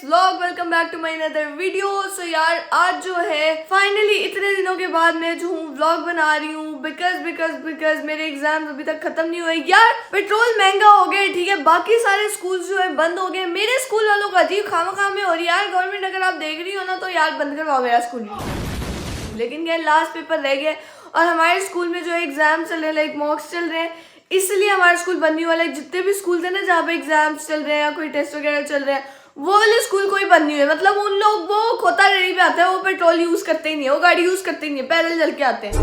Vlog. Welcome back to my another video. So यार आज जो है फाइनली इतने दिनों के बाद मैं जो हूँ व्लॉग बना रही हूँ बिकॉज मेरे एग्जाम अभी तक खत्म नहीं हुए। यार पेट्रोल महंगा हो गया, ठीक है, बाकी सारे स्कूल जो है बंद हो गए, मेरे स्कूल वालों को अजीब खामा में हो रही है। यार गवर्नमेंट अगर आप देख रही हो ना तो यार बंद करवाओ मेरा स्कूल। लेकिन यार लास्ट पेपर रह गए और हमारे स्कूल में जो है एग्जाम चल रहे हैं, लाइक मॉक्स चल रहे हैं, इसलिए हमारा स्कूल बंद नहीं हुआ। लाइक जितने भी स्कूल थे ना जहाँ पे एग्जाम्स चल रहे हैं या कोई टेस्ट वगैरह चल रहे हैं, वो वाले स्कूल कोई बंद नहीं हुए। मतलब उन लोग वो खोता रेडी पे आते हैं, वो पेट्रोल यूज करते ही नहीं है, वो गाड़ी यूज करते ही नहीं है, पैदल चल के आते हैं।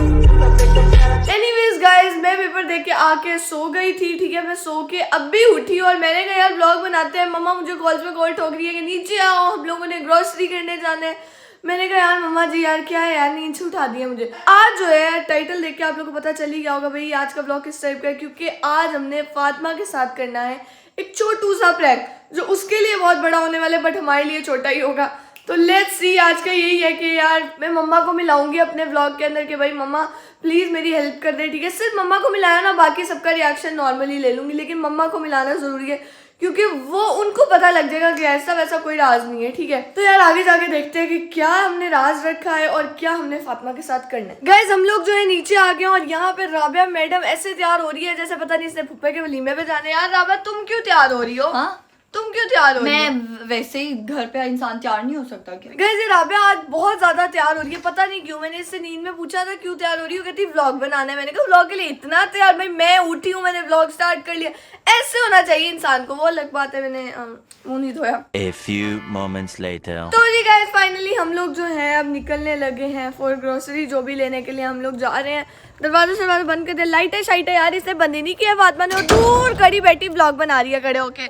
एनीवेज गाइज, मैं पेपर देख के आके सो गई थी, ठीक है, मैं सो के अब भी उठी और मैंने कहा यार ब्लॉग बनाते हैं। मम्मा मुझे कॉल पे कॉल ठोक रही है कि नीचे आओ, हम लोगों ने ग्रोसरी करने जाना है। मैंने कहा यार मम्मा जी यार क्या है यार, नींद से उठा दिया मुझे। आज जो है टाइटल देख के आप लोगों को पता चल ही गया होगा भाई आज का ब्लॉग किस टाइप का है, क्योंकि आज हमने फातिमा के साथ करना है एक छोटू सा प्रैंक जो उसके लिए बहुत बड़ा होने वाला है बट हमारे लिए छोटा ही होगा। तो लेट्स सी। आज का यही है कि यार मैं मम्मा को मिलाऊंगी अपने व्लॉग के अंदर कि भाई मम्मा प्लीज मेरी हेल्प कर दे, ठीक है। सिर्फ मम्मा को मिलाया ना, बाकी सबका रिएक्शन नॉर्मली ले लूंगी, लेकिन मम्मा को मिलाना जरूरी है क्योंकि वो उनको पता लग जाएगा कि ऐसा वैसा कोई राज नहीं है, ठीक है। तो यार आगे जाके देखते हैं कि क्या हमने राज रखा है और क्या हमने फातिमा के साथ करना है। गाइज हम लोग जो है नीचे आ गए और यहाँ पे राबिया मैडम ऐसे तैयार हो रही है जैसे पता नहीं इसने फुप्पे के वलीमे पे जाने। यार राबिया तुम क्यों तैयार हो रही हो? हाँ? तुम क्यों तैयार हो रही हो? मैं वैसे ही घर पे इंसान तैयार नहीं हो सकता क्या? गाइस ये राबिया आज बहुत ज्यादा तैयार हो रही है, पता नहीं क्यों। मैंने इससे नींद में पूछा था क्यों तैयार हो रही हो, कहती व्लॉग बनाना है। मैंने कहा व्लॉग के लिए इतना तैयार? भाई मैं उठी हूँ, मैंने व्लॉग स्टार्ट कर लिया, ऐसे होना चाहिए इंसान को। वो अलग बात है, मैंने मुंह नहीं धोया। A few moments later. तो जी गाइस फाइनली हम लोग जो है अब निकलने लगे हैं फॉर ग्रोसरी। जो भी लेने के लिए हम लोग जा रहे हैं। दरवाजा से बंद कर दिया, लाइटें शाइटें यार इसने बंद ही नहीं किया। फातिमा ने वो दूर खड़ी बैठी व्लॉग बना रही है खड़े होके,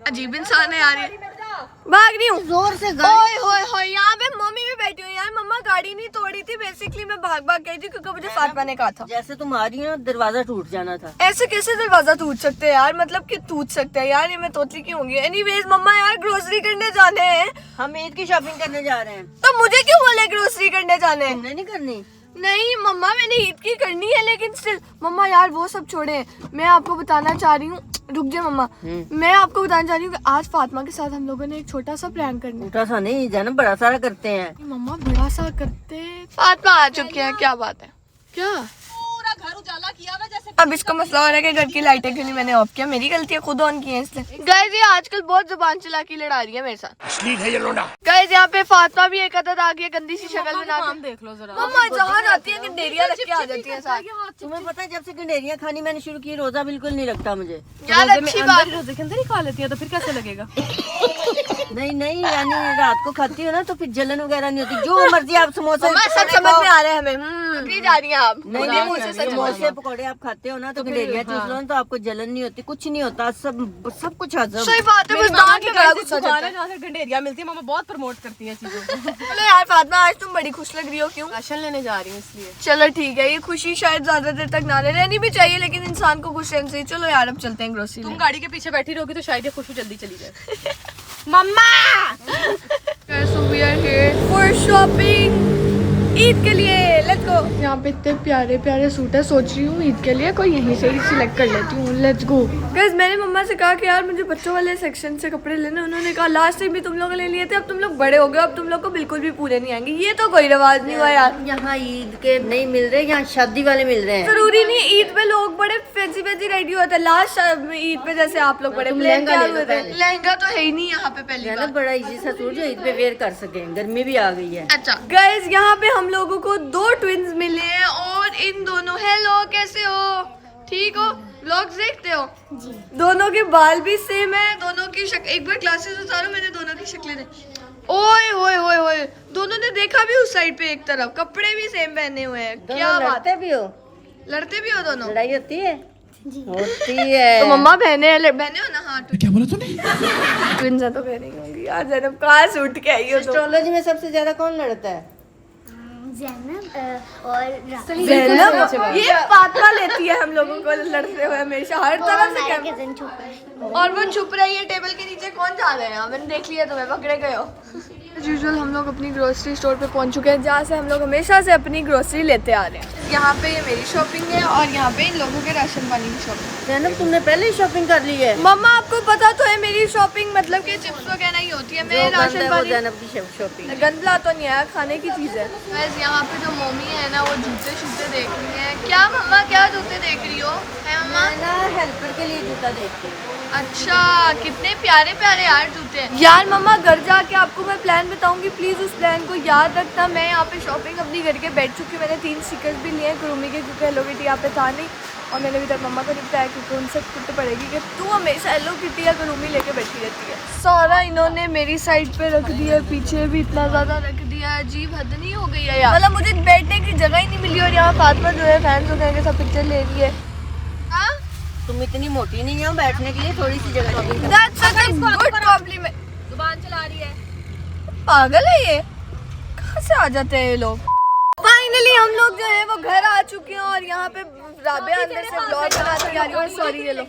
अजीब इंसान है यार ये। भाग रही हूँ जोर से। ओए होए होए, यहाँ पे मम्मी भी बैठी हुई यार। मम्मा गाड़ी नहीं तोड़ी थी, बेसिकली मैं भाग गई थी क्योंकि मुझे फातिमा ने कहा था जैसे तुम आ रही हो दरवाजा टूट जाना था। ऐसे कैसे दरवाजा टूट सकते हैं यार, मतलब कि टूट सकते हैं यार, ये मैं तोतली की होंगी। एनीवेज मम्मा यार ग्रोसरी करने जाने हैं, हम ईद की शॉपिंग करने जा रहे हैं। तो मुझे क्यों बोले ग्रोसरी करने जाने हैं? तुमने नहीं करनी? नहीं मम्मा मैंने ईद की करनी है, लेकिन स्टिल मम्मा यार वो सब छोड़े, मैं आपको बताना चाह रही हूँ। रुक जाए मम्मा, मैं आपको बताना चाह रही हूँ कि आज फातिमा के साथ हम लोगों ने एक छोटा सा प्रैंक करना है। छोटा सा नहीं जाना, बड़ा सारा करते हैं। मम्मा बड़ा सा करते। फातिमा आ चुकी है, क्या बात है? क्या घर उजाला किया हुआ जैसे। अब इसको मसला हो रहा है कि घर की लाइटें क्यों नहीं मैंने ऑफ किया, मेरी गलती है, खुद ऑन की है इसलिए। गाइस ये आजकल बहुत जुबान चलाकी लड़ा रही है मेरे साथ। गाइस यहाँ पे फातिमा भी एक अदद आ गई, गंदी सी शक्ल बना के। देख लो जरा। मम्मा जहाँ जाती है गंडेरिया रख के आ जाती है साथ। तुम्हें पता है जब से गंडेरियां खानी मैंने शुरू की, रोजा बिल्कुल नहीं लगता मुझे। यार अच्छी बात। रोजे के अंदर ही खा लेती है तो फिर कैसे लगेगा? नहीं यानी रात को खाती हो ना तो फिर जलन वगैरह नहीं होती। जो मर्जी आप समोसा सब समझ में आ रहा है हमें। पकड़ी जा रही हैं आप। नहीं समोसे पकौड़े आप खाते हो ना तो गंडेरियां चूस लो ना तो आपको जलन नहीं होती, कुछ नहीं होता, सब कुछ हजम। सही बात है, बस दांत में बड़ा गुस्सा चढ़ता है। जहाँ से गंडेरिया मिलती है, मम्मा बहुत प्रमोट करती है चीजों को। चलो यार फातिमा आज तुम बड़ी खुश लग रही हो, क्यों? राशन लेने जा रही हूँ इसलिए। चलो ठीक है, ये खुशी शायद ज्यादा देर तक ना रहनी भी चाहिए, लेकिन इंसान को खुश रहना चाहिए। चलो यार अब चलते हैं ग्रोसरी। तुम गाड़ी के पीछे बैठी रहोगी तो शायद ये खुशबू जल्दी चली जाए। मम्मा So we are here for shopping Eid के लिए, लेट्स गो। यहाँ पे इतने प्यारे प्यारे सूट है, सोच रही हूँ ईद के लिए कोई यहीं से ही सिलेक्ट कर लेती हूँ। Let's go. गाइस मैंने मम्मा से कहा कि यार मुझे बच्चों वाले सेक्शन से कपड़े लेने। उन्होंने कहा लास्ट टाइम भी तुम लोग ले लिए थे, अब तुम लोग बड़े हो गए, अब तुम लोग को बिल्कुल भी पूरे नहीं आएंगे। ये तो कोई रिवाज नहीं हुआ यार। यहाँ ईद के नहीं मिल रहे, यहाँ शादी वाले मिल रहे हैं। जरूरी नहीं, ईद पे लोग बड़े फैंसी रेडी होते हैं। लास्ट ईद पे जैसे आप लोग बड़े लहंगा ले लो लहंगा तो है ही नहीं यहाँ पे पहले ना, बड़ा इजी सा सूट जो ईद पे वेयर कर सके। गर्मी भी आ गई है। अच्छा गाइस यहाँ पे हम लोगों को दो ट्विन्स मिले हैं और इन दोनों, हेलो कैसे हो, ठीक हो? व्लॉग्स देखते हो जी। दोनों के बाल भी सेम है, दोनों की शक्ल। एक बार ग्लासेस उतारो, मैंने दोनों की शक्लें देखी। ओए होए होए होए, दोनों ने देखा भी उस साइड पे एक तरफ, कपड़े भी सेम पहने हुए हैं। क्या बात लड़ते भी हो? लड़ते भी हो दोनों? लड़ाई होती है होती है। तो मम्मा बहने हो ना? हाँ क्या बोला तूने? ट्विन्स तो बहने होंगी यार। जैनब कहाँ से उठ के आई हो? एस्ट्रोलॉजी में सबसे ज्यादा कौन लड़ता है? जैनब ये फातिमा लेती है हम लोगों को लड़ते हुए हमेशा, हर तरफ से। और वो छुप रही है टेबल के नीचे बच्चे कौन जा रहे हैं? मैंने देख लिया तुम्हें, पकड़े गए हो। यूजुअल हम लोग अपनी ग्रोसरी स्टोर पे पहुंच चुके हैं, जहाँ से हम लोग हमेशा से अपनी ग्रोसरी लेते आ रहे हैं। यहाँ पे ये मेरी शॉपिंग है और यहाँ पे इन लोगों के राशन पानी की शॉपिंग। जैनब तुमने पहले ही शॉपिंग कर ली है? मम्मा आपको पता तो है मेरी शॉपिंग मतलब कि चिप्स वगैरह ही होती है। मैं राशन पानी, जैनब की शॉपिंग गंदला तो नहीं है, खाने की चीज़ है। बस यहाँ पे जो मम्मी है ना वो जूते शूते देख रही है। क्या मम्मा, क्या जूते देख रही हो? है मम्मा? मैं ना हेल्पर के लिए जूता देखती हूँ। अच्छा, कितने प्यारे प्यारे यार जूते हैं। यार मम्मा घर जाके आपको मैं प्लान बताऊंगी, प्लीज़ उस प्लान को याद रखना। मैं यहाँ पे शॉपिंग अपनी करके बैठ चुकी हूँ। मैंने 3 स्टिकर्स भी लिए हैं कुरुमी के, क्योंकि हेलो किटी यहाँ पे था नहीं और मैंने अभी तक मम्मा को नहीं बताया, क्योंकि उनसे कुट पड़ेगी कि तू हमेशा हेलो किटी या कुरुमी लेके बैठी रहती है। सारा इन्होंने मेरी साइड पे रख दिया है, पीछे भी इतना ज़्यादा रख दिया है, अजीब हद नहीं हो गई है यार। मतलब मुझे बैठने की जगह ही नहीं मिली और यहाँ फातिमा जो है फैंस वगैरह के सब पिक्चर ले रही है। हाँ? तुम इतनी मोटी नहीं हो, बैठने के लिए थोड़ी सी जगह चाहिए। That's such a good compliment. जुबान चला रही है। पागल है ये, कहाँ से आ जाते हैं ये लोग। फाइनली हम लोग जो है वो घर आ चुके हैं और यहाँ पे राबिया अंदर से ब्लॉग बनाती आ रही है। सॉरी ये लोग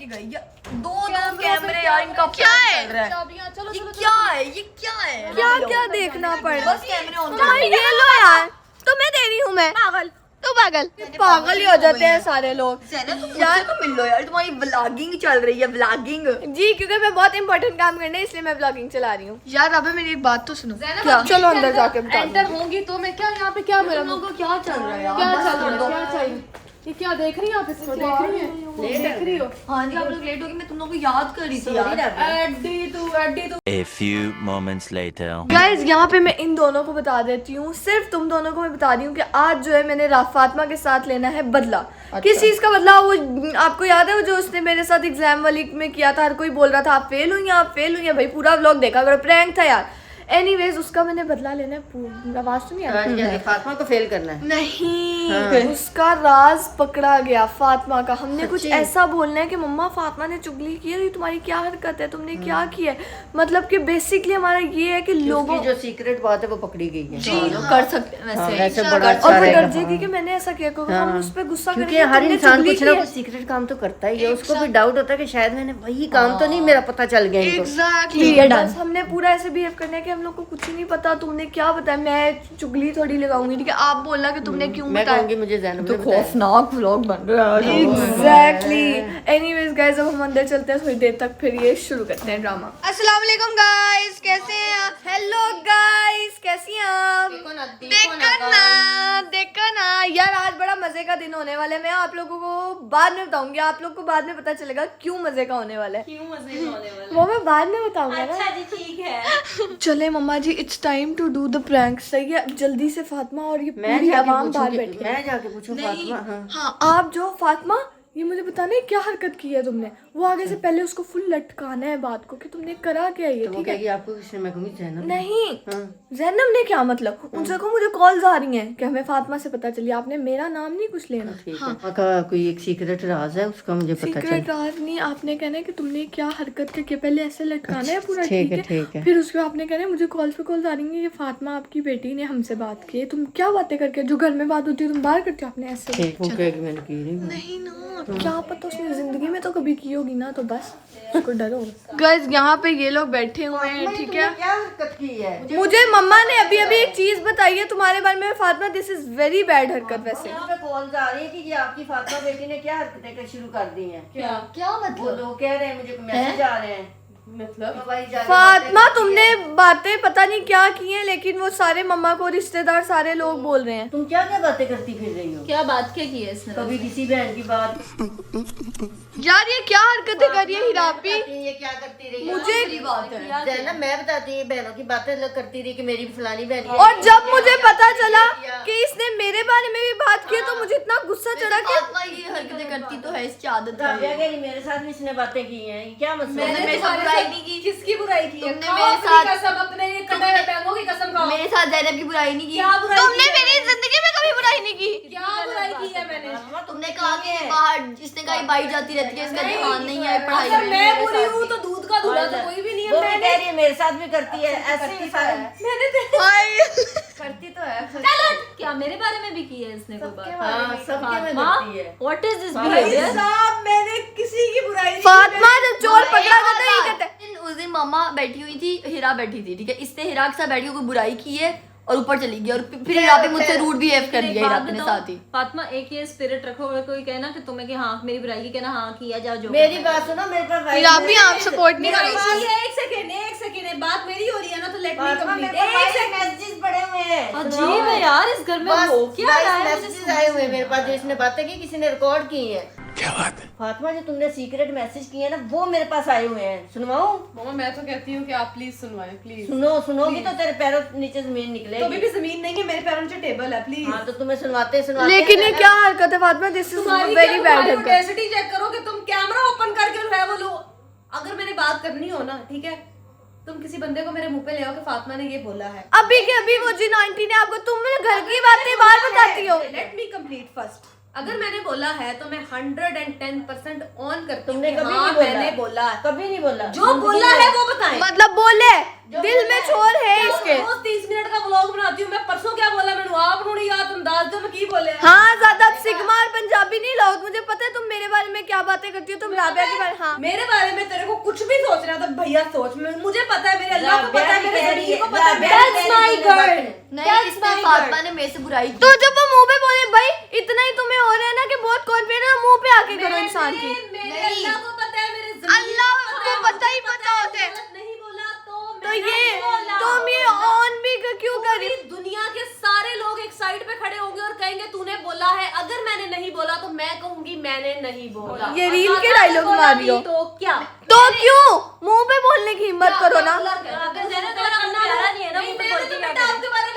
दो कैमरे यार, इनका क्या है? चलो ये क्या है? ये क्या है? क्या क्या देखना पड़ रहा है? बस कैमरे ऑन। ये लो यार, तुम्हें दे रही हूँ मैं। पागल तू पागल, पागल ही हो जाते हैं सारे लोग। यार तो मिल लो यार, तुम्हारी व्लॉगिंग चल रही है। व्लॉगिंग जी, क्योंकि मैं बहुत इंपॉर्टेंट काम करना है इसलिए मैं व्लॉगिंग चला रही हूँ। यार अबे मेरी एक बात तो सुनो। क्या? चलो अंदर जाके बता दो। एंटर होंगी तो मैं क्या यहाँ पे क्या मेरा लोगों को क्या चल रहा है यार? क्या चल रहा है? क्या चाहिए? ये क्या देख रही है आप? इसको देख रही है? देख रही हो? हाँ जी, आप लोग लेट हो गई, मैं तुम लोगों को याद कर रही थी यार। एडी तू A few moments later. Guys यहाँ पे मैं इन दोनों को बता देती हूँ, सिर्फ तुम दोनों को मैं बता रही हूँ कि आज जो है मैंने फातिमा के साथ लेना है बदला। किस चीज़ का बदला? वो आपको याद है वो जो उसने मेरे साथ एग्जाम वाली में किया था, हर कोई बोल रहा था आप फेल हुई हैं, आप फेल हुई हैं। भाई पूरा व्लॉग देखा करो, प्रैंक था यार। एनीवेज उसका मैंने बदला लेना है। आवाज तो नहीं आ रही? फातिमा को फेल करना है। नहीं, उसका राज पकड़ा गया फातिमा का। हमने कुछ ऐसा बोलना है कि मम्मा फातिमा ने चुगली की है, तुम्हारी क्या हरकत है, तुमने क्या किया है। मतलब कि बेसिकली हमारा ये है कि लोगों जो सीक्रेट बात है वो पकड़ी गई है। जी कर सकते हैं वैसे बड़ा और वो डर जाएगी कि मैंने ऐसा किया, क्योंकि हम उस पर गुस्सा क्योंकि करेंगे। हर इंसान कुछ ना कुछ सीक्रेट काम तो करता ही है। उसको भी डाउट होता है कि शायद मैंने वही काम तो नहीं मेरा पता चल गया इनको। एग्जैक्टली, बस हमने पूरा ऐसे बिहेव करना है कि हम लोग को कुछ ही नहीं पता तुमने क्या बताया। मैं चुगली थोड़ी लगाऊंगी, ठीक है? आप बोलना कि तुमने क्यों मैं बताया। कहूंगी मुझे ज़ैनब तो ने बताया। खौफनाक व्लॉग बन रहा है। एग्जैक्टली। एनीवेज गाइस, अब हम अंदर चलते हैं थोड़ी देर तक, फिर ये शुरू करते हैं ड्रामा। अस्सलाम वालेकुम गाइस, कैसे हैं आप? हेलो गाइस, कैसी हैं आप? देखो ना यार, आज बड़ा मजे का दिन होने वाला है। मैं आप लोगों को बाद में बताऊंगी, आप लोग को बाद में पता चलेगा क्यों मजे का होने वाला है। क्यों मजे का होने वाला है वो मैं बाद में बताऊंगा ना। अच्छा जी, ठीक है। चले मम्मा जी, it's time to do the prank. सही है, जल्दी से फातिमा और ये मैं पूरी जाके आवाम बाहर पूछूंगी, बैठी है। मैं जाके पूछूं फातिमा। हाँ आप जो फातिमा, ये मुझे बताना है क्या हरकत की है तुमने। वो आगे से पहले उसको फुल लटकाना है बात को कि तुमने करा क्या ये, तो वो ठीक है? कहेगी आपको किसने? मैं कहूंगी ज़ैनब। नहीं, जैनब ने क्या मतलब? उनसे को मुझे कॉल्स आ रही हैं कि हमें फातिमा से पता चली, आपने मेरा नाम नहीं कुछ लेना। ठीक है। आपका कोई एक सीक्रेट राज है, उसका मुझे पता चल। सीक्रेट राज नहीं, आपने कहना है कि तुमने क्या हरकत करके पहले ऐसे लटकाना है पूरा, ठीक है, ठीक ठीक है। फिर उसके बाद आपने कहना है मुझे कॉल्स पे कॉल्स आ रही हैं, ये फातिमा आपकी बेटी ने हमसे बात की है। तुम क्या बातें करके, जो घर में बात होती है तुम बाहर करते हो, आपने ऐसे। ठीक, वो कहेगी मैंने की नहीं ना, क्या पता उसने जिंदगी में तो कभी की होगी ना, तो बस उसको डर होगा। गाइस यहाँ पे ये लोग बैठे हुए हैं, ठीक है? क्या हरकत की है? मुझे मम्मा ने अभी अभी एक चीज बताई है तुम्हारे बारे में Fatima, this is very bad हरकत। वैसे यहाँ पे कॉल्स आ रही है कि ये आपकी फातिमा बेटी ने क्या हरकतें शुरू कर दी हैं। क्या वो लोग कह रहे हैं, मुझे मैसेज आ रहे हैं। फातिमा तुमने बातें पता नहीं क्या की हैं, लेकिन वो सारे मम्मा को रिश्तेदार सारे लोग बोल रहे हैं। तुम क्या क्या बातें करती फिर रही हो? क्या बात क्या की है इसने? कभी किसी बहन की बात। यार ये क्या हरकतें कर रही है हिरापी? ये क्या करती रही? मुझे की बात है ज़ैनब, मैं बताती है बहनों की बातें अलग करती रही कि मेरी फलानी बहन। और जब मुझे पता चला कि इसने मेरे बारे में भी बात की तो मुझे इतना गुस्सा चढ़ा कि ये हरकतें करती तो है, इसकी आदत है। राबिया कह रही मेरे साथ भी इसने बातें की हैं, ये क्या मसला है? मैंने मेरे साथ बुराई नहीं की। किसकी बुराई की है? तुमने मेरे साथ कसम, अपने ये कटे हुए पैरों की कसम खाओ। मेरे साथ ज़ैनब की बुराई नहीं की। क्या बुराई तुमने की है? मेरी जिंदगी में कभी बुराई नहीं की। क्या बुराई की है मैंने? तुमने कहा कि बाहर इसने कहा बाई जाती रहती है, इसका ध्यान नहीं है पढ़ाई अगर में। मैं बुरी हूँ तो दूध का दूल्हा तो कोई भी नहीं है। वो भी कह रही है मेरे साथ भी करती है ऐसे ही सारे। करती तो है। चलो, क्या मेरे बारे में भी की है इसने कोई बात? हाँ, सबके में करती है। What is this behaviour? साहब, मैंने किसी की बुराई नहीं की। फातिमा जब चोर पकड़ा जाता है ये कहते हैं उस दिन मामा बैठी हुई थी, हिरा बैठी थी, ठीक है, इसने हिरा के साथ बैठी कोई बुराई की है और ऊपर चली गई और फिर हिरा पे मुझसे रूड बिहेव कर दिया हिरा अपने साथ ही। फातिमा एक ये स्पिरिट रखो, अगर कोई कहना कि तुम्हें कि हाँ मेरी बुराई की, कहना हाँ किया जाओ जो मेरी बात सुनो, मेरे पास हिरा भी आप सपोर्ट नहीं कर रही। एक सेकंड बात मेरी हो रही है ना, तो लेट मी फातिमा, कंप्लीट। मेरे पास मैसेजेस पड़े हुए हैं। अजीब है यार, इस घर में हो क्या रहा है? मैसेजेस आए हुए हैं मेरे पास, जो इसने बातें की किसी ने रिकॉर्ड की है। क्या बात है फातिमा, जो तुमने सीक्रेट मैसेज किए हैं ना, वो मेरे पास आए हुए हैं। सुनवाऊं? मामा मैं तो कहती हूँ कि आप प्लीज सुनवाएं, प्लीज। सुनोगी तो तेरे पैरों नीचे जमीन निकलेगी। तो अभी भी जमीन नहीं है, मेरे पैरों नीचे टेबल है, प्लीज। हाँ तो तुम्हें सुनवाते लेकिन ये क्या हरकत है Fatima, this is very bad हरकत। ऑडेसिटी चेक करो कि तुम कैमरा ओपन करके जो है वो लो। अगर मैंने बात करनी हो ना, ठीक है, तुम किसी बंदे को मेरे मुंह पे ले आओ कि फातिमा ने ये बोला है। अभी के अभी वो जी 90 ने आपको, तुम मेरे घर की बातें बाहर बताती हो। Let me complete first. अगर मैंने बोला है तो मैं 110% ऑन करती हूँ। तुमने कभी हाँ, नहीं बोला। मैंने बोला है। कभी नहीं बोला। जो बोला है वो बताएं। मतलब बोले दिल में छोर है इसके। रोज 30 मिनट का व्लॉग बनाती हूँ मैं। परसों क्या बोला मैंने, आप नहीं याद अंदाज दो मैं की बोले। हाँ ज्यादा सिग्मा और पंजाबी नहीं लाओ, मुझे पता है तुम मेरे बारे में क्या बातें करती हो, तुम राबिया के बारे। हाँ मेरे बारे में तेरे को कुछ भी सोचना तो भैया सोच, मुझे पता है, मेरे अल्लाह को पता है, मेरे ज़मीर को पता है। That's my girl। नहीं, इसने फातिमा ने मेरे से बुराई की। तो जब वो मुंह पे बोले भाई इतना ही तुम्हें हो रहा है ना कि बहुत कॉन्फिडेंट है, मुंह पे आके करो इंसान की। मेरे अल्लाह को पता है, मेरे ज़मीर अल्लाह को पता ही पता होता है। नहीं बोला तो ये तुम ये ऑन भी क्यों कर रही? दुनिया के सारे लोग एक साइड पे खड़े होंगे और कहेंगे तूने बोला है। अगर मैंने नहीं बोला तो मैं कहूंगी मैंने नहीं बोला। ये रील के डायलॉग मार रही हो तो क्या? तो क्यों मुंह पे बोलने की हिम्मत करो ना।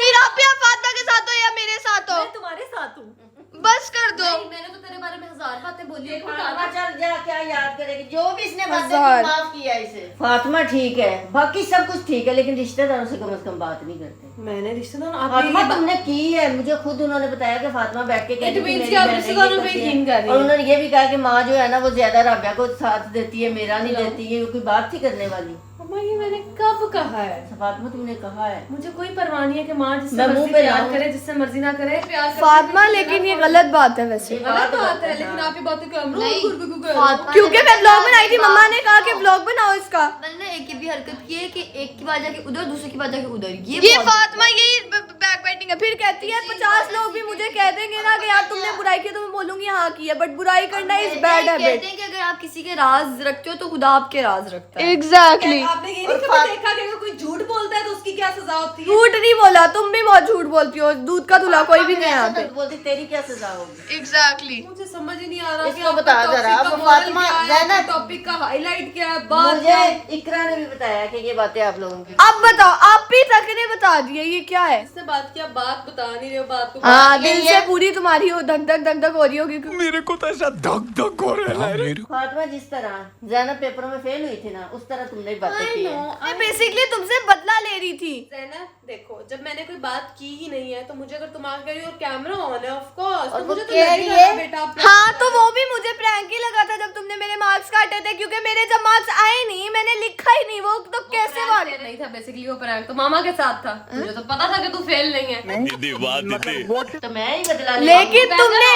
फिर आप या फातिमा के साथ हो या मेरे साथ हो, तुम्हारे साथ हूँ। बस कर दो। मैंने तो तेरे बारे में 1000 बातें बोली है। फातिमा चल जा, क्या याद करेगी? जो भी इसने बातें हजार। की, माफ किया इसे। फातिमा ठीक है, बाकी सब कुछ ठीक है, लेकिन रिश्तेदारों से कम बात नहीं करते। मैंने रिश्तेदार फातिमा तुमने की है, मुझे खुद उन्होंने बताया कि फातिमा बैठ के कहती थी means मेरी कि आप बहन रिश्तेदारों ये पे करती यकीन है। कर रही और हैं। उन्होंने ये भी कहा कि माँ जो है ना वो ज्यादा राबिया को साथ देती है, मेरा नहीं देती है। कोई बात थी करने वाली? मम्मा ये मैंने कब कहा है? फातिमा तुमने कहा है। मुझे कोई परवाह नहीं है कि माँ जिससे मैं मुंह मर्जी पे प्यार लाऊं। करे, जिससे मर्जी ना करे प्यार करे। फातिमा लेकिन ये गलत बात है वैसे, गलत बात है, लेकिन आप ये बातें क्यों फातिमा क्योंकि ने मैं ब्लॉग बनाई थी, मम्मा ने कहा कि ब्लॉग बनाओ इसका। मैंने एक भी हरकत की है कि एक की बात जाके उधर, दूसरे की बात जाके उधर। ये फातिमा यही बैक बैटिंग है। फिर कहती है 50 लोग भी मुझे कह देंगे ना कि यार तुमने बुराई की, तो मैं बोलूंगी हाँ की है, बट बुराई करना इज बैड हैबिट। कहते हैं कि अगर आप किसी के राज रखते हो तो खुदा आपके राज रखता है। एग्जैक्टली। आपने ये नहीं कभी देखा कि अगर कोई झूठ बोलता है तो उसकी क्या सजा होती है? झूठ नहीं बोला, तुम भी बहुत झूठ बोलती हो। दूध का दूल्हा कोई भी नहीं है यहाँ पे। बोलती तेरी क्या सजा होगी? एग्जैक्टली। मुझे समझ ही नहीं आ रहा इसको बता जरा, अब फातिमा ज़ैनब टॉपिक का हाईलाइट क्या है, बात मुझे इकरा ने भी बताया कि ये बातें आप लोगों की। अब बताओ, आप भी तक ने बता दिया, ये क्या है? इससे बात किया, बात बता नहीं रहे हो, बात को हाँ दिल से पूरी तुम्हारी हो धक धक धक धक हो रही होगी। मेरे को तो ऐसा धक धक हो रहा है। फातिमा जिस तरह ज़ैनब पेपरों में फेल हुई थी ना, उस तरह तुमने भी बातें की है। मैं बेसिकली तुमसे बदला ले रही थी। ज़ैनब देखो, जब मैंने कोई बात की ही नहीं है तो मुझे अगर तुम आगे कह रही हो और कैमरा ऑन है ऑफ कोर्स, तो मुझे तो कह रही लगेगा है। ना बेटा आप हाँ तो वो भी मुझे प्रैंक ही लगा था जब तुमने मेरे मार्क्स काटे थे, क्योंकि मेरे जब मार्क्स आए नहीं, मैंने लिखा ही नहीं, वो तो कैसे मारे? नहीं था बेसिकली वो प्रैंक तो मामा के साथ था। मुझे तो पता था कि तू फेल नहीं है। तो मैं ही बदला ले। लेकिन तुमने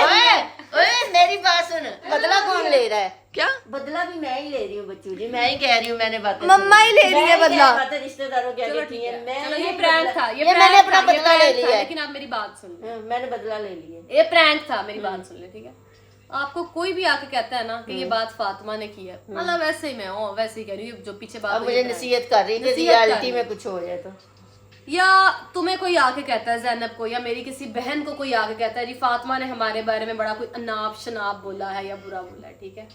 ओए मेरी बात सुन, बदला कौन ले रहा है? क्या बदला भी मैं ही ले रही हूँ बच्चू जी, मैं ही कह रही हूँ, मैंने बातें मम्मा ही ले रही है बदला। बातें रिश्तेदारों के आगे की हैं। चलो ये प्रैंक था, ये मैंने अपना बदला ले लिया है। लेकिन आप मेरी बात सुन लो। मैंने बदला ले लिया। ये प्रैंक था, मेरी बात सुन ले, ठीक है? आपको कोई भी आके कहता है ना कि ये बात फातिमा ने की है, मतलब वैसे ही मैं हूँ, वैसे ही कह रही हूँ, जो पीछे बात अब हुई मुझे है, नसीहत कर रही थी, नसीहत कर रियलिटी रही में कुछ हो जाए तो। या तुम्हें कोई आके कहता है ज़ैनब को, या मेरी किसी बहन को कोई आके कहता है जी फातिमा ने हमारे बारे में बड़ा कोई अनाप शनाप बोला है या बुरा बोला है, ठीक है?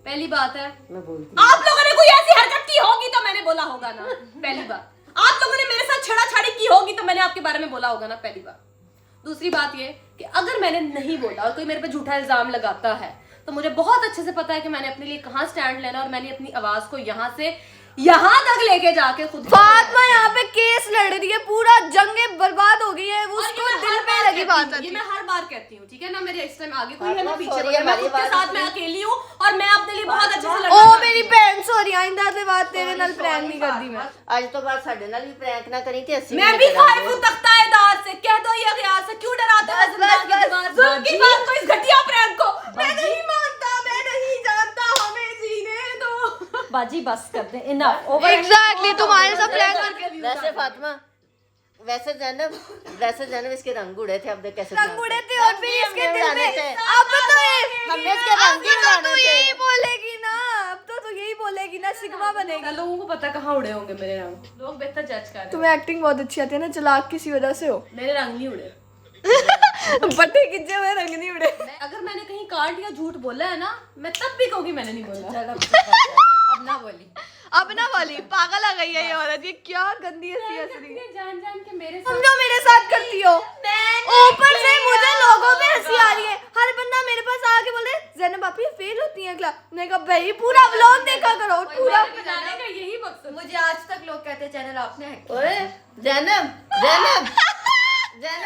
पहली बात है, मैं बोलती आप लोगों ने कोई ऐसी हरकत की होगी तो मैंने बोला होगा ना, पहली बात। आप लोगों ने मेरे साथ छेड़ाछाड़ी की होगी तो मैंने आपके बारे में बोला होगा ना, पहली बात। दूसरी बात ये कि अगर मैंने नहीं बोला और कोई मेरे पे झूठा इल्जाम लगाता है तो मुझे बहुत अच्छे से पता है कि मैंने अपने लिए कहाँ स्टैंड लेना, और मैंने अपनी आवाज को यहाँ से यहाँ तक लेके जाके खुद फातिमा यहाँ पे केस लड़ रही है, पूरा जंगे बर्बाद हो गई है, उसको दिल पे लगी बात ये मैं हर बार कहती हूँ, ठीक है ना? मेरे इस टाइम आगे कोई है ना फातिमा, पीछे sorry, कोई है, मैं हमारी खुद के बात साथ सुनो। मैं अकेली हूँ और मैं अपने लिए बहुत अच्छे से ओ लड़ना मेरी बहन सॉरी, आइंदा से बात तेरे नाल प्रैंक नहीं करती मैं। आज तो बात साढ़े नाल भी प्रैंक ना करी थी, अस्सी मैं भी खाइफ हूँ तख्ताएदार से, कह दो ये ख्याल से, क्यों डराते हो जिंदगी की दीवार? जुल्म की बात को, इस घटिया प्रैंक को मैं नहीं मानता, मैं नहीं जानता, हमें जीने दो। बाजी बस करते हैं, इनफ ओवर। एग्जैक्टली तुम्हारे साथ प्रैंक करके वैसे फातिमा, वैसे जैनब इसके रंग उड़े थे, अब देख कैसे रंग उड़े थे और फिर इसके दिल उड़ाने में थे। अब तो हमने इसके रंग ही अब उड़ाने तो थे। यही बोलेगी ना, अब तो तू यही बोलेगी ना, सिग्मा बनेगी। लोगों को पता कहाँ उड़े होंगे मेरे रंग, लोग बेहतर जज कर रहे हैं। तुम्हें एक्टिंग बहुत अच्छी आती है ना, चलाक किसी वजह से हो। मेरे रंग नहीं उड़े। बट्टे खिंचे हुए रंग नहीं उड़े। अगर मैंने कहीं काट या झूठ बोला है ना, मैं तब भी कहूँगी मैंने नहीं बोला। अब ना बोली। अब ना वाली पागल आ गई है ये औरत, ये क्या गंदी हंसी हंस रही है। जान जान के मेरे तुम जो मेरे साथ करती हो, ऊपर से मुझे लोगों पे हंसी आ रही है। हर बंदा मेरे पास आके बोल रहे जैनब आप ये फेल होती हैं क्लास। मैंने कहा भाई पूरा व्लॉग देखा करो पूरा। जाने का यही मकसद। मुझे आज तक लोग कहते हैं चैनल आपने hack किया। ओए जैनब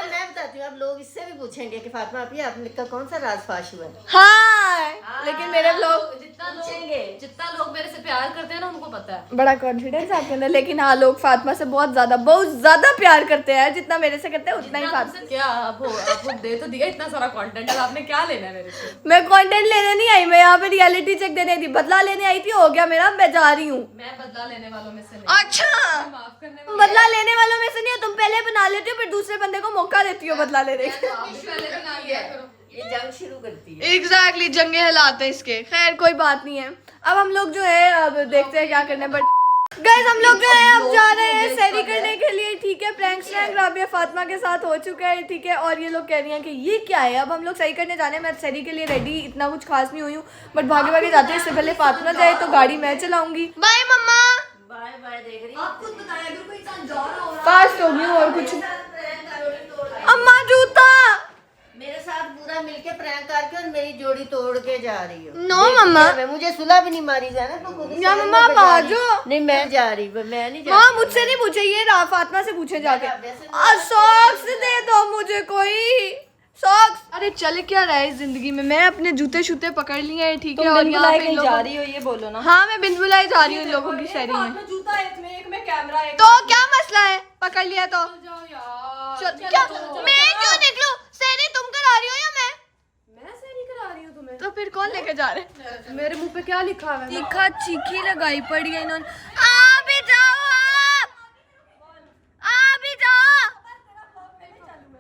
मैं बताती हूँ, अब लोग इससे भी पूछेंगे कि फातिमा आप आपका कौन सा राज फाश हुआ है। हाँ लेकिन मेरे व्लॉग जितना लोग मेरे से प्यार करते हैं ना, उनको पता है। बड़ा कॉन्फिडेंस आपके अंदर। लेकिन हाँ लोग फातिमा से बहुत ज्यादा प्यार करते हैं, जितना मेरे से करते हैं उतना ही फातिमा। क्या आपको दे तो दिया इतना सारा कंटेंट, अब आपने क्या लेना है मेरे से? मैं कंटेंट लेने नहीं आई, मैं यहाँ पे रियलिटी चेक देने थी, बदला लेने आई थी। हो गया मेरा, मैं जा रही हूँ। मैं बदला लेने वालों में से नहीं। अच्छा माफ करने तुम बदला लेने वालों में से नहीं हो, तुम पहले बना लेती हो फिर दूसरे बंदे को मौका देती हो बदला लेने का। पहले बना लिया करो। ये जंग शुरू करती है। एग्जैक्टली जंगे हिलाते हैं इसके। खैर कोई बात नहीं है, अब हम लोग जो है अब देखते हैं क्या करना है। बट गाइस हम लोग जो है अब जा रहे हैं सैरी करने के लिए, ठीक है। प्रैंक राबिया फातिमा के साथ हो चुका है, ठीक है। और ये लोग कह रही हैं कि ये क्या है, अब हम लोग सैरी करने जाने हैं। मैं सैरी के लिए रेडी इतना कुछ खास नहीं हुई हूँ, बट भागे भागे जाते हैं। इससे पहले फातिमा जाए तो गाड़ी मैं चलाऊंगी। बाय मम्मा। बाय देख रही आप खुद बताएं अगर कोई इंसान जा रहा हो ना, फास्ट हो गई हूँ और कुछ। अम्मा जूता। मेरे साथ पूरा मिलके प्रैंक करके और मेरी जोड़ी तोड़ के जा रही हो। नो मम्मा। मैं मुझे सुलह भी नहीं मारी जाना तो खुद ही या सैलून मम्मा में जा आ रही। जाओ। नहीं मैं जा रही, मैं नहीं जा हाँ रही। मुझसे नहीं पूछे, ये फातिमा से पूछे जाके। वैसे सॉक्स दे दो मुझे कोई सॉक्स। अरे चल क्या रहा है इस जिंदगी में। मैं अपने जूते शूते पकड़ लिए हैं, ठीक है। और यहाँ पे जा रही हो ये बोलो ना। हाँ मैं बिन बुलाई जा रही हूँ इन लोगों की शहरी में। जूता एक में कैमरा एक। तो क्या मसला है, पकड़ लिया तो जाओ यार। क्या मैं क्यों निकलूं? सैरी तुम करा रही हो या मैं से नहीं करा रही हूँ तुम्हें। तो फिर कौन लेके जा रहे हैं? मेरे मुंह पे क्या लिखा है? तीखा चीखी लगाई पड़ी है इन्होंने। आ भी जाओ आप, आ भी जाओ।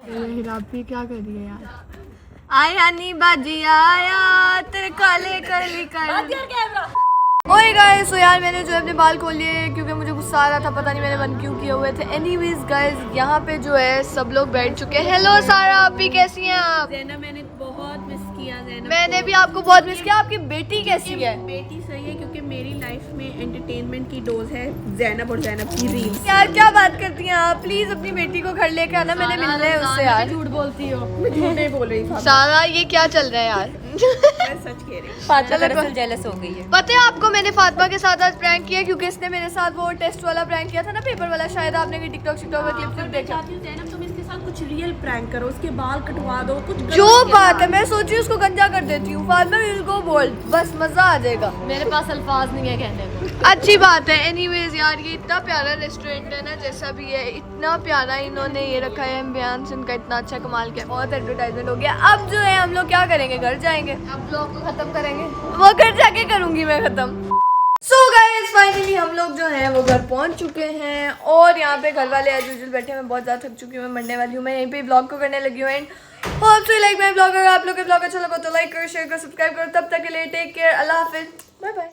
हिराबी क्या कर रही है यार। आया नी बाजी आया तेरे काले करली कर। ओए गाइस सो यार मैंने जो है अपने बाल खोल लिए क्योंकि मुझे गुस्सा आ रहा था, पता नहीं मैंने बंद क्यों किए हुए थे। एनीवेज गाइस यहाँ पे जो है सब लोग बैठ चुके हैं। हेलो सारा, आप भी कैसी हैं आप? ज़ैनब मैंने बहुत मिस किया। ज़ैनब मैंने भी आपको बहुत मिस किया। आपकी बेटी कैसी है? बेटी सही है क्योंकि मेरी लाइफ में एंटरटेनमेंट की डोज है ज़ैनब और ज़ैनब की रील्स। यार क्या बात करती हैं आप? प्लीज अपनी बेटी को घर लेके आना, मैंने मिलना है उससे यार। झूठ बोलती हो। मैं झूठ नहीं बोल रही था, सारा ये क्या चल रहा है यार? मैं सच कह रही हूँ। फातिमा दरअसल जेलस हो गई है। पता है आपको मैंने फातिमा के साथ आज प्रैंक किया क्योंकि इसने मेरे साथ वो टेस्ट वाला प्रैंक किया था ना, पेपर वाला। शायद आपने भी टिकटॉक में क्लिप मैं देखा। चाहती हूँ ज़ैनब तुम इसके साथ कुछ रियल प्रैंक करो, उसके बाल कटवा दो, कुछ करो जो उसके बात साथ। है मैं सोची उसको गंजा कर देती हूँ। फातिमा विल गो बोल्ड, बस मजा आ जाएगा। मेरे पास अल्फाज नहीं है कहने को। अच्छी बात है। एनीवेज यार ये इतना प्यारा रेस्टोरेंट है ना, जैसा भी है इतना प्यारा इन्होंने ये रखा है। एम्बियंस इनका इतना अच्छा कमाल किया, बहुत एडवर्टाइजमेंट हो गया। अब जो है हम लोग क्या करेंगे, घर जाएंगे। अब ब्लॉग को खत्म करेंगे। वो घर जाके करूंगी मैं खत्म। सो गाइस फाइनली हम लोग जो है वो घर पहुंच चुके हैं और यहाँ पे घर वाले एज यूजुअल बैठे हैं। मैं बहुत ज़्यादा थक चुकी हूँ, मैं मरने वाली हूँ। मैं यहीं पे ब्लॉग को करने लगी हूँ and hope so like my blog. अगर आप लोग के ब्लॉग अच्छा लगा तो लाइक करो, शेयर करो, सब्सक्राइब करो। तब तक के लिए टेक केयर, अल्लाह हाफिज, बाय बाय।